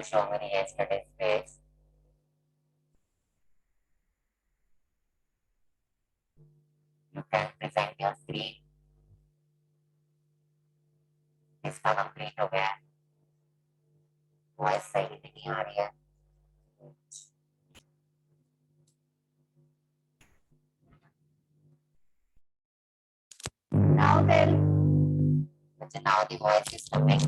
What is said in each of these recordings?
show me yesterday's page. You can present your screen. इसका complete हो गया है. वॉइस सही नहीं आ रही है. Now tell. Now the voice is coming.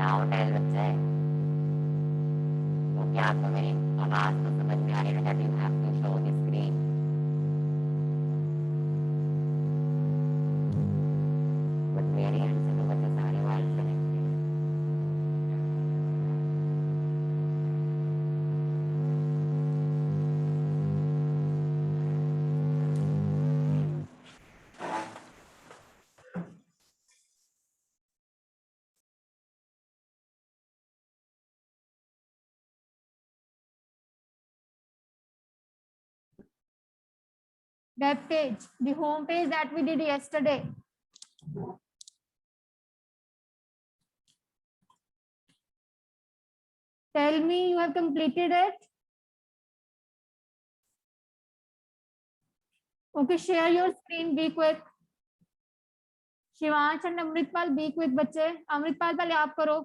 Now tell बच्चे. क्योंकि आपको मेरी आवाज तो समझ में आ रही है that you have to show the screen. But मेरी end से तो बच्चे सारी आवाज कनेक्ट है. Web page, the home page that we did yesterday. Tell me you have completed it. Okay, share your screen, be quick. Shivansh and Amritpal, be quick बच्चे. अमृतपाल पहले आप करो.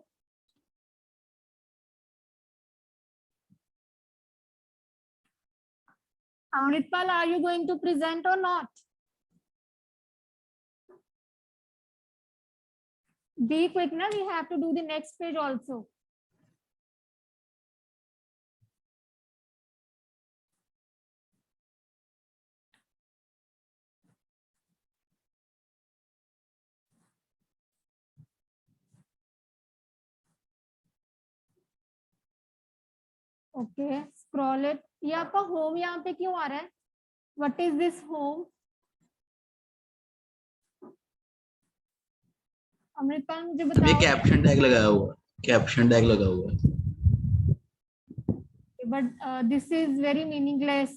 Amritpal, are you going to present or not? Be quick, na? We have to do the next page also. Okay, scroll it. ये आपका home यहाँ पे क्यों आ रहा है? What is this home? Amritpal मुझे बताओ. ये कैप्शन टैग लगाया हुआ है. कैप्शन टैग लगा हुआ है. But this is very meaningless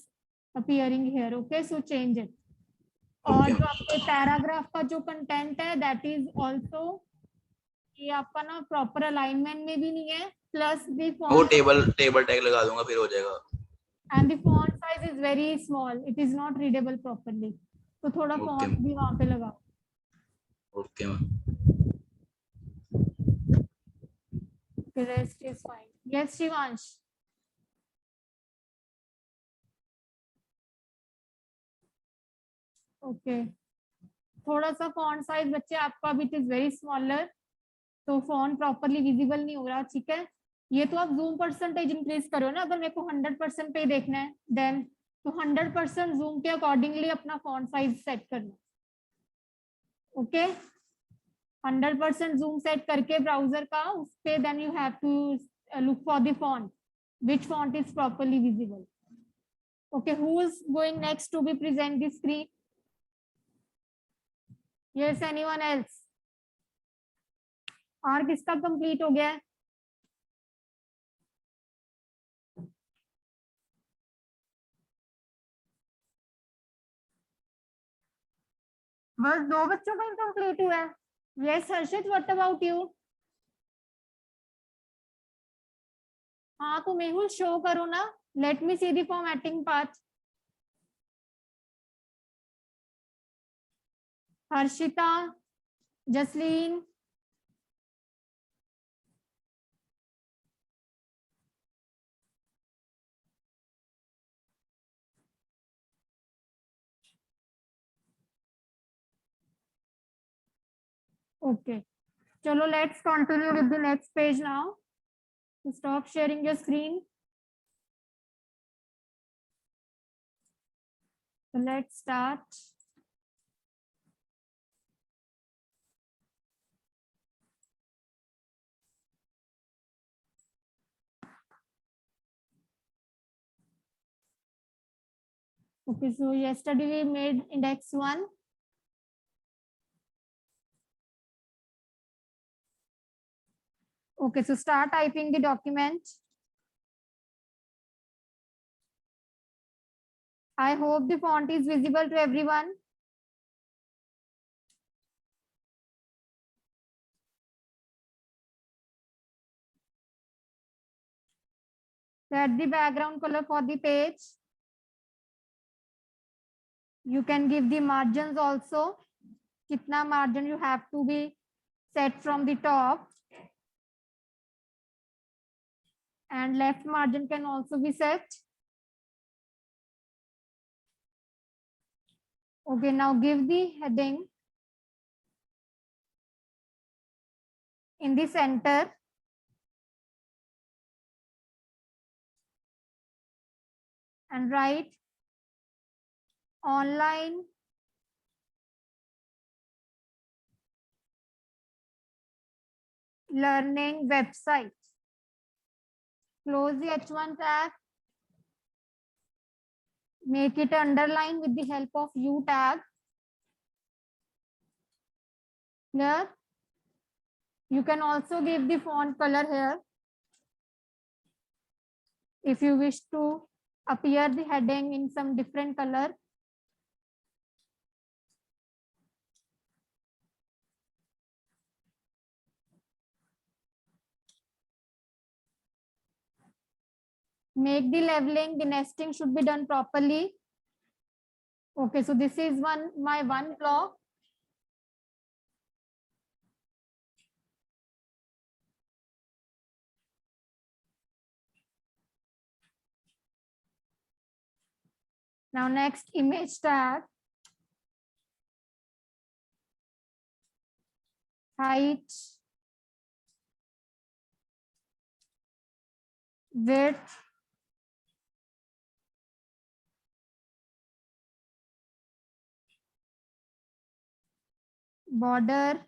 appearing here. Okay, so change it. और जो आपके पैराग्राफ का जो कंटेंट है that is also ये आपका ना प्रॉपर अलाइनमेंट में भी नहीं है. प्लस द वो टेबल टैग लगा दूंगा फिर हो जाएगा. and the font size is very small. It is not readable properly. तो थोड़ा font भी वहाँ पे लगाओ. Okay ma'am. The rest is fine. Yes, Shivansh. Okay. थोड़ा सा font size बच्चे आपका भी it is very smaller. तो font properly visible नहीं हो रहा. ठीक है. ये तो आप zoom percentage increase करो ना. अगर मेरे को 100% पे देखना है then तो 100% zoom के accordingly अपना font size set करना. Okay. 100% zoom set करके browser का उस पे then you have to look for the font. Which font is properly visible. Okay, who is going next to be present the screen? Yes, anyone else? और किसका complete हो गया है? बस 2 बच्चों का कंप्लीट हुआ है. Yes, Harshit, what about you? हाँ तो मेहुल शो करो ना. Let me see the formatting part. Harshita, Jasleen, okay. Chalo, let's continue with the next page now. So stop sharing your screen. So let's start. Okay, so yesterday we made index 1. Okay, so start typing the document. I hope the font is visible to everyone. Set the background color for the page. You can give the margins also. Kitna margin you have to be set from the top. And left margin can also be set. Okay, now give the heading in the center. And write online learning website. Close the H1 tab. Make it underline with the help of U tag. Clear? You can also give the font color here. If you wish to appear the heading in some different color. Make the leveling, the nesting should be done properly. Okay, so this is my one block. Now next image tag. Height. Width. Border.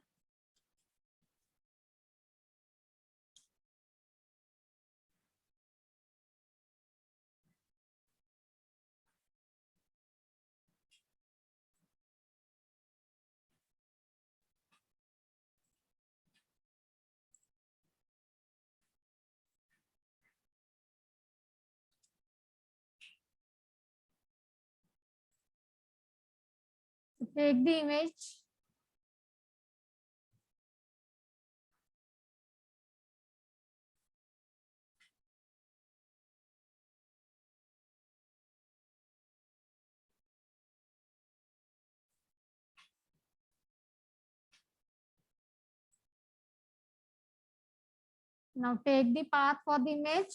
Take the image. Now take the path for the image.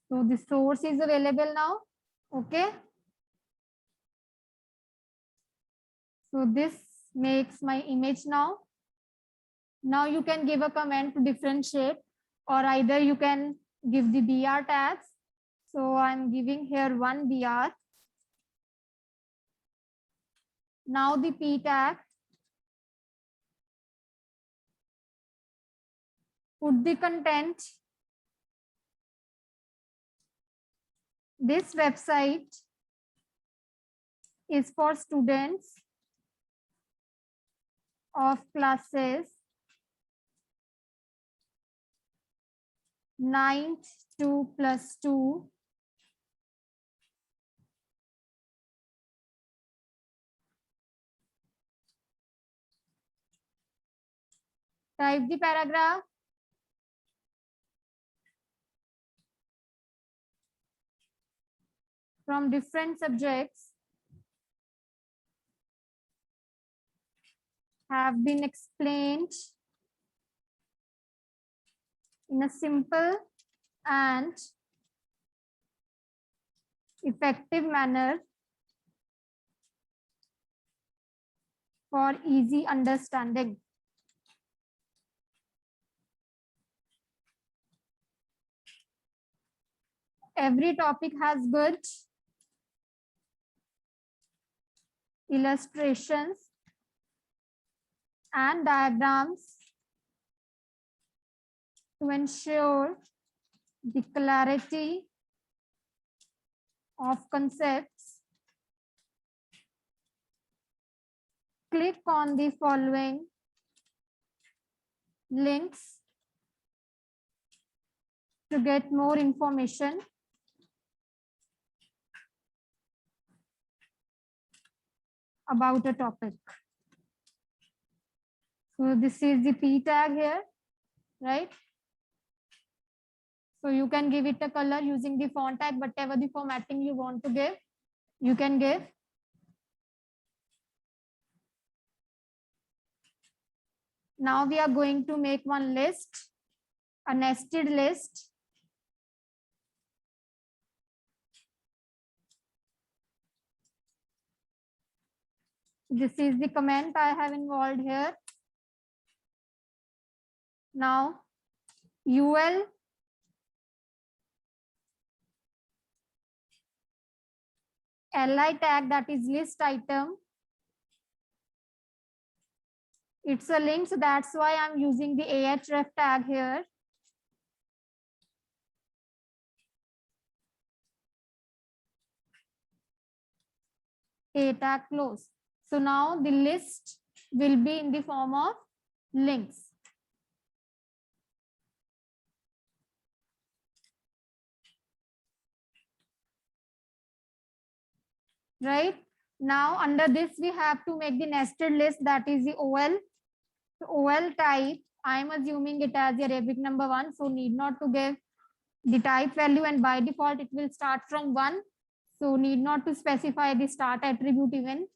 So the source is available now. Okay. So this makes my image now. Now you can give a comment to differentiate, or either you can give the BR tags. So I'm giving here one BR. Now the P tag. Put the content. This website is for students of classes 9th to +2. Type the paragraph. From different subjects have been explained in a simple and effective manner for easy understanding. Every topic has good illustrations and diagrams to ensure the clarity of concepts. Click on the following links to get more information. About a topic. So this is the P tag here, right? So you can give it a color using the font tag, whatever the formatting you want to give, you can give. Now we are going to make one list, a nested list. This is the comment I have involved here. Now, UL li tag, that is list item. It's a link, so that's why I'm using the ahref tag here. A tag close. So now the list will be in the form of links. Right? Now under this we have to make the nested list, that is the OL. So OL type, I am assuming it as the Arabic number 1, so need not to give the type value, and by default it will start from 1. So need not to specify the start attribute even.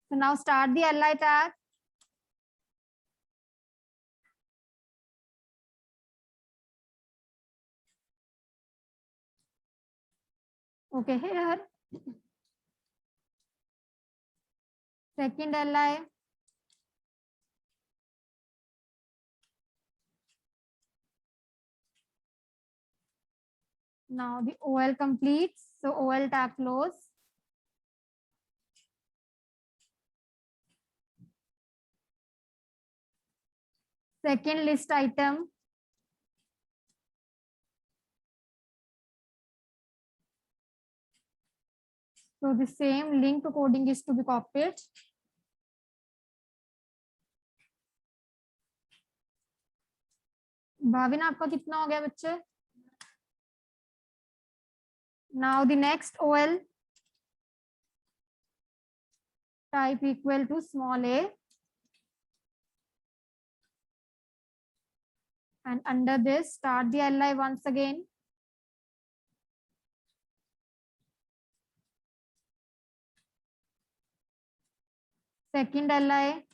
So now start the li tag. Okay, here. Second li. Now the OL completes. So OL tag close. Second list item. So the same link coding is to be copied. Bhavin आपका कितना हो गया बच्चे? Now the next OL type equal to small a, and under this start the li once again. Second li.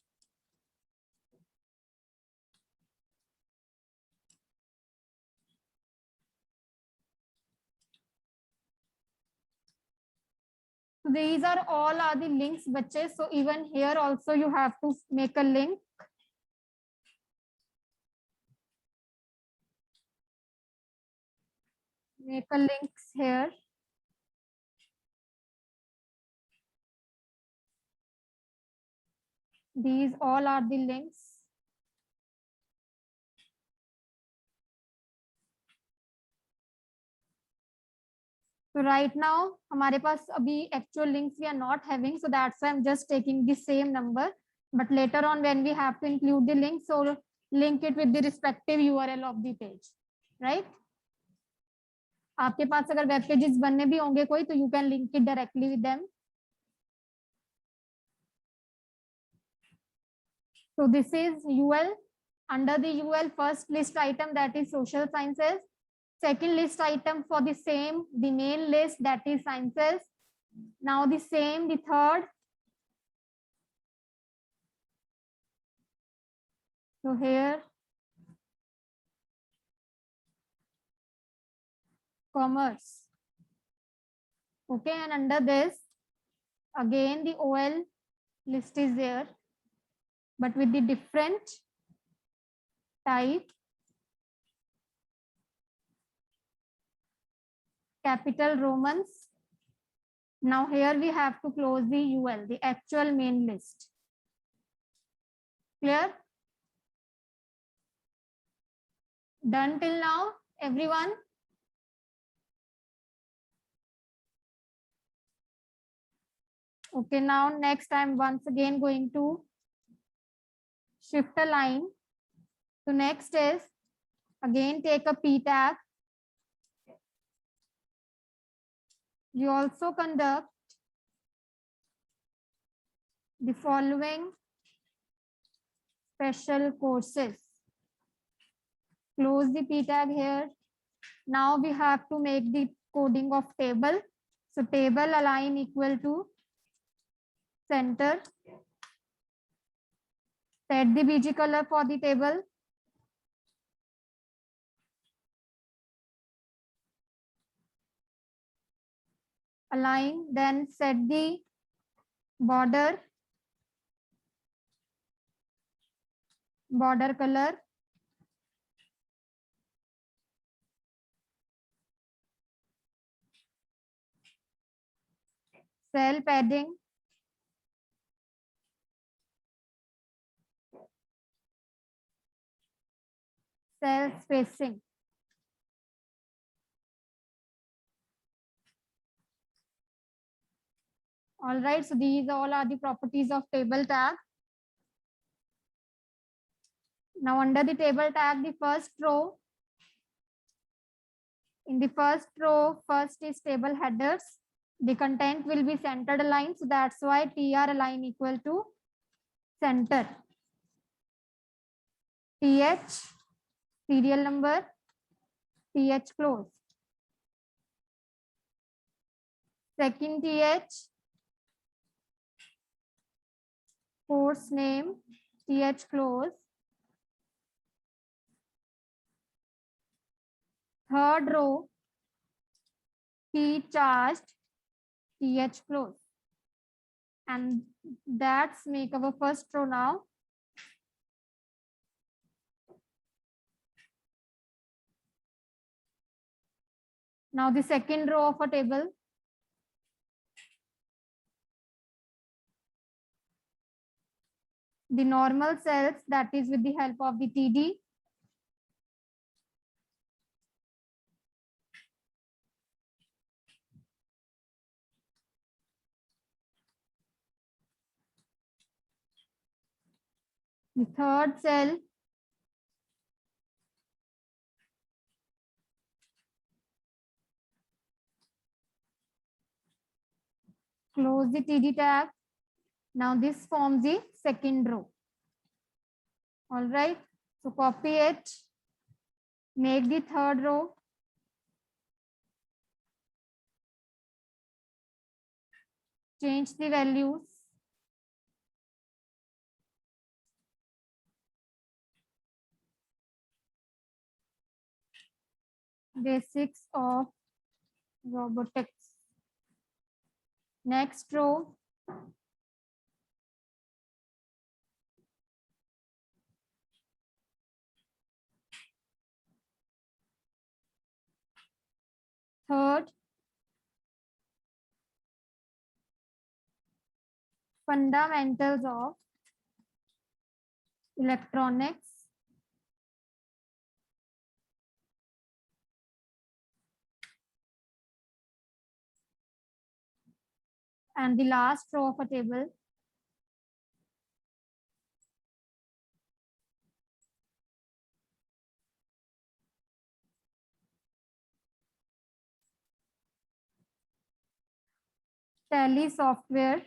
So these are all are the links, bache. So even here also you have to make a link. Make a links here. These all are the links. So right now हमारे पास अभी actual links we are not having, so that's why I'm just taking the same number. But later on when we have to include the link, so link it with the respective URL of the page, right? आपके पास अगर web pages बनने भी होंगे कोई, तो you can link it directly with them. So this is UL. Under the UL, first list item, that is social sciences. Second list item for the same, the main list, that is sciences. Now the same, the third. So here, commerce. Okay, and under this, again the OL list is there, but with the different type. Capital Romans. Now here we have to close the UL, the actual main list. Clear? Done till now, everyone? Okay, now next I'm once again going to shift a line. So next is, again take a P tag. You also conduct the following special courses. Close the P tag here. Now we have to make the coding of table. So table align equal to center. Set the BG color for the table. Align, then set the border color. Cell padding. Cell spacing. All right, so these all are the properties of table tag. Now under the table tag, the first row. In the first row, first is table headers. The content will be centered aligned, so that's why TR align equal to center. TH, serial number, TH close. Second TH, course name, TH close. Third row, key charged, TH close. And that's make our first row now. Now the second row of a table. The normal cells, that is with the help of the TD. The third cell, close the TD tag. Now this forms the second row. All right, so copy it, make the third row. Change the values. Basics of robotics. Next row. Third, fundamentals of electronics. And the last row of a table, Tally software.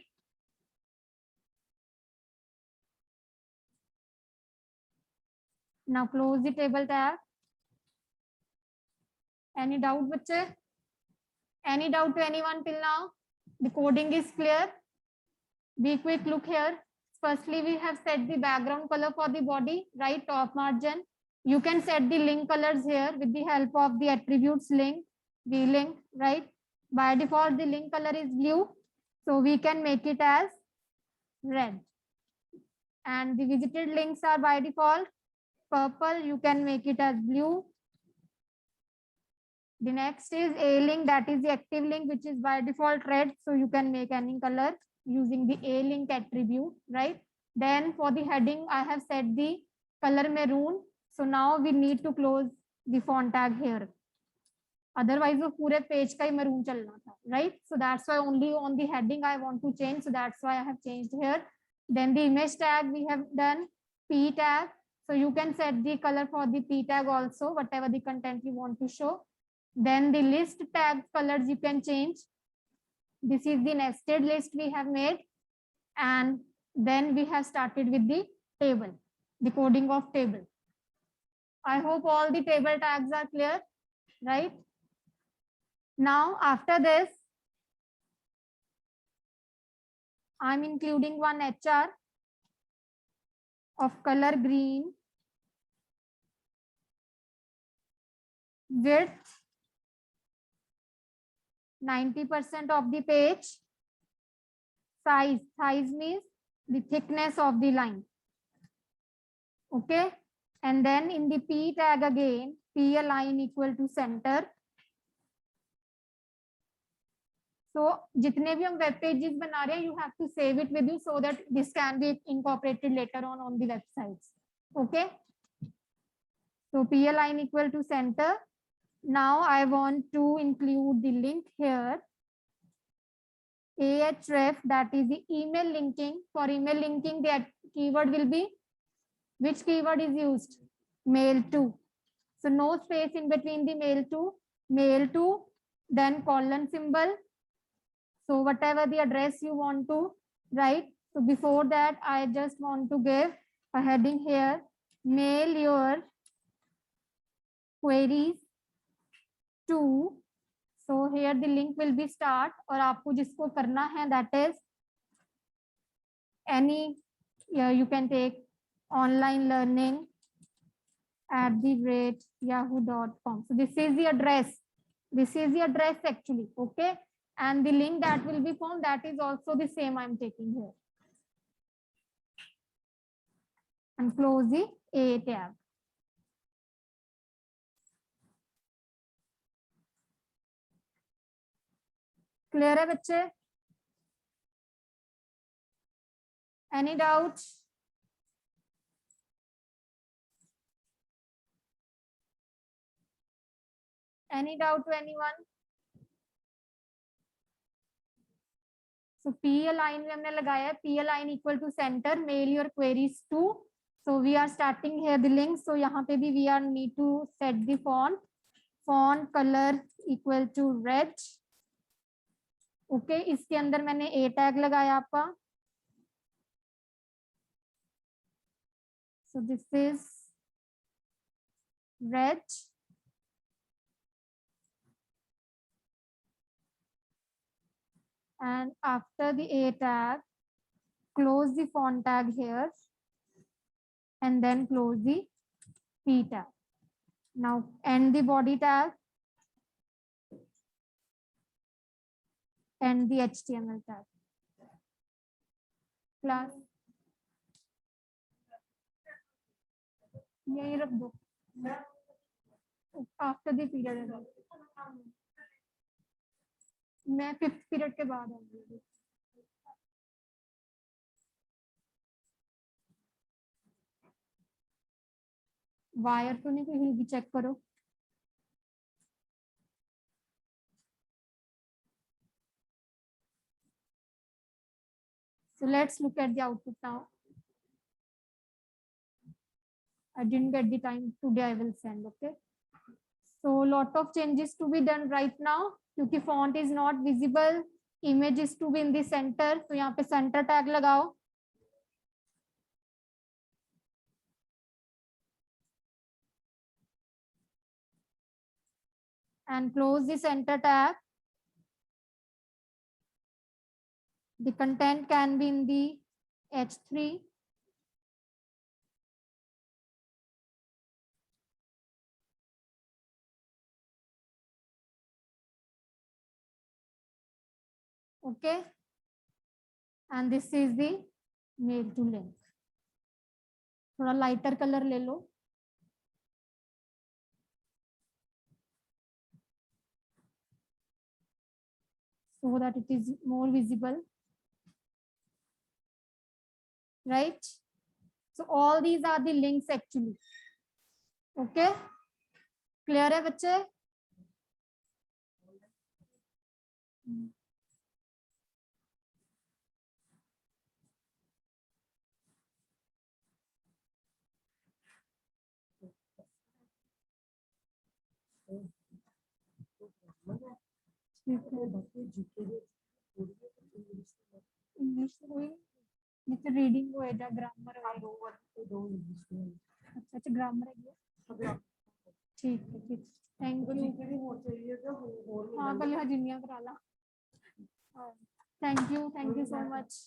Now close the table tab. Any doubt, bache? Any doubt to anyone till now? The coding is clear. Be quick, look here. Firstly, we have set the background color for the body, right? Top margin. You can set the link colors here with the help of the attributes link, the link, right? By default, the link color is blue. So we can make it as red. And the visited links are by default purple. You can make it as blue. The next is A link, that is the active link, which is by default red. So you can make any color using the A link attribute, right? Then for the heading, I have set the color maroon. So now we need to close the font tag here. Otherwise वो पूरे page का ही maroon चलना था, right? So that's why only on the heading I want to change. So that's why I have changed here. Then the image tag we have done, P tag. So you can set the color for the P tag also, whatever the content you want to show. Then the list tag colors you can change. This is the nested list we have made. And then we have started with the table, the coding of table. I hope all the table tags are clear, right? Now, after this, I'm including one HR of color green, width 90% of the page, size means the thickness of the line. Okay, and then in the P tag again, P align equal to center. So जितने भी हम web pages बना रहे हैं, you have to save it with you so that this can be incorporated later on the websites. Okay. So P align equal to center. Now I want to include the link here. Ahref, that is the email linking. For email linking, the keyword will be, which keyword is used? Mail to. So no space in between the mail to, then colon symbol. So whatever the address you want to write. So before that, I just want to give a heading here, mail your queries to. So here the link will be start, और आपको जिसको करना है, that is any, you can take online learning @yahoo.com. So this is the address. This is the address actually. Okay. And the link that will be found, that is also the same I'm taking here. And close the A tab. Clear है बच्चे? Any doubt? Any doubt to anyone? So P align में हमने लगाया है, P align equal to center, mail your queries to. So we are starting here the link. So यहाँ पे भी we are need to set the font color equal to red. Okay, इसके अंदर मैंने A tag लगाया आपका. So this is red. And after the A tag, close the font tag here and then close the P tag. Now end the body tag and the HTML tag. Class, यही रख दो after the period. मैं 5th period के बाद आऊंगी. Wire तो नहीं कोई हिल, चेक करो. So let's look at the output now. I didn't get the time today. I will send. Okay. So lot of changes to be done right now. क्योंकि font is not visible, image is to be in the center. तो यहाँ पे center tag लगाओ. And close the center tag. The content can be in the H3. Okay. And this is the mail to link. थोड़ा lighter color ले लो. So that it is more visible. right? So all these are the links actually. Okay, clear है बच्चे? English कोई नीचे reading होएगा, grammar होएगा। अच्छा अच्छा, ग्रामर है ये। ठीक है, ठीक, थैंक यू। हाँ कल हजिनिया करा ला। Thank you so much.